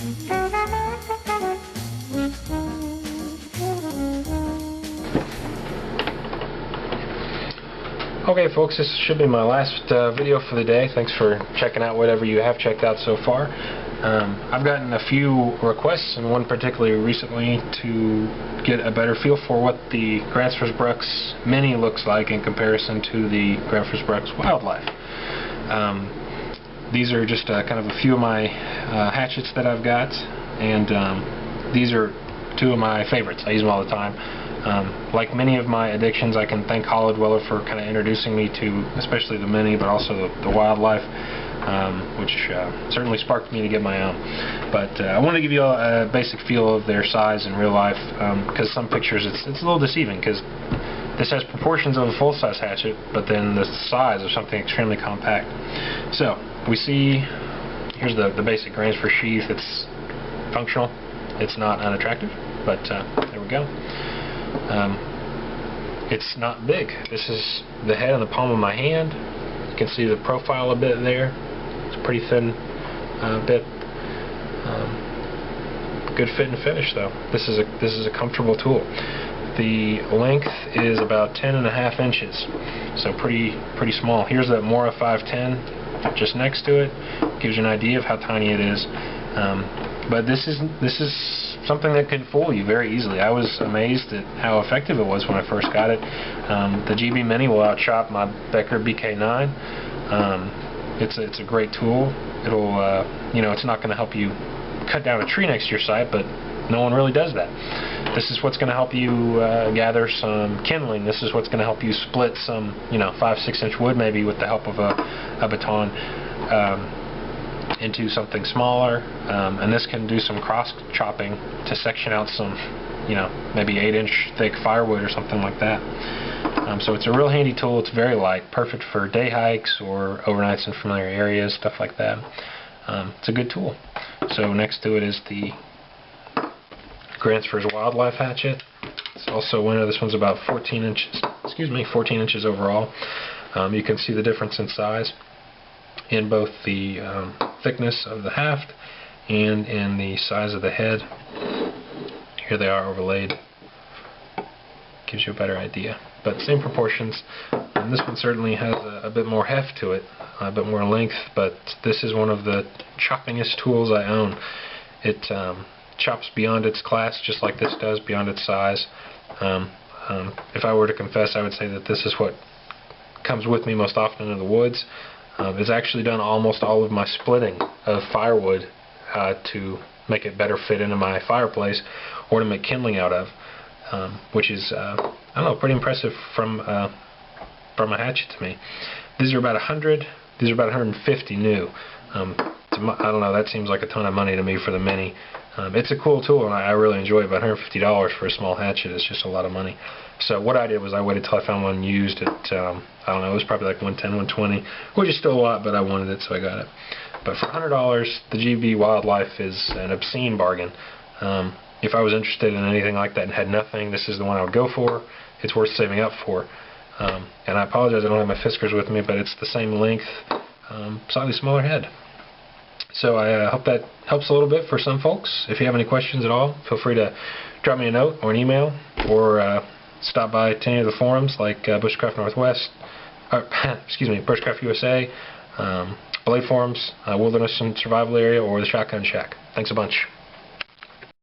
Okay folks, this should be my last video for the day. Thanks for checking out whatever you have checked out so far. I've gotten a few requests, and one particularly recently, to get a better feel for what the Gransfors Bruks Mini looks like in comparison to the Gransfors Bruks Wildlife. These are just kind of a few of my hatchets that I've got, and these are two of my favorites. I use them all the time. Like many of my addictions, I can thank Hollow Dweller for kind of introducing me to especially the Mini, but also the Wildlife, which certainly sparked me to get my own. But I want to give you a basic feel of their size in real life, because some pictures it's a little deceiving, because this has proportions of a full-size hatchet, but then the size of something extremely compact. So we see, here's the basic Gransfors sheath. It's functional. It's not unattractive, but there we go. It's not big. This is the head in the palm of my hand. You can see the profile a bit there. It's a pretty thin bit. Good fit and finish though. This is a comfortable tool. The length is about 10.5 inches, so pretty small. Here's that Mora 510 just next to it. Gives you an idea of how tiny it is. But this is something that can fool you very easily. I was amazed at how effective it was when I first got it. The GB Mini will outchop my Becker BK9. It's a great tool. It'll it's not going to help you cut down a tree next to your site, but no one really does that. This is what's going to help you gather some kindling. This is what's going to help you split some 5-6 inch wood maybe with the help of a baton. Into something smaller, and this can do some cross chopping to section out some, maybe 8-inch thick firewood or something like that. So it's a real handy tool. It's very light, perfect for day hikes or overnights in familiar areas, stuff like that. It's a good tool. So next to it is the Gransfors Wildlife hatchet. It's also winter. This one's about 14 inches. 14 inches overall. You can see the difference in size in both the thickness of the haft and in the size of the head. Here they are overlaid. Gives you a better idea. But same proportions. And this one certainly has a bit more heft to it, a bit more length, but this is one of the choppingest tools I own. It chops beyond its class, just like this does, beyond its size. If I were to confess, I would say that this is what comes with me most often in the woods. It's actually done almost all of my splitting of firewood to make it better fit into my fireplace or to make kindling out of, which is, I don't know, pretty impressive from a hatchet to me. These are about 100. These are about 150 new. I don't know, that seems like a ton of money to me for the Mini. It's a cool tool, and I really enjoy it, but $150 for a small hatchet is just a lot of money. So what I did was I waited till I found one used at, I don't know, it was probably like $110, $120, which is still a lot, but I wanted it, so I got it. But for $100, the GB Wildlife is an obscene bargain. If I was interested in anything like that and had nothing, this is the one I would go for. It's worth saving up for. And I apologize, I don't have my Fiskars with me, but it's the same length, slightly smaller head. So I hope that helps a little bit for some folks. If you have any questions at all, feel free to drop me a note or an email, or stop by to any of the forums like Bushcraft Northwest, Bushcraft USA, Blade Forums, Wilderness and Survival Area, or the Shotgun Shack. Thanks a bunch.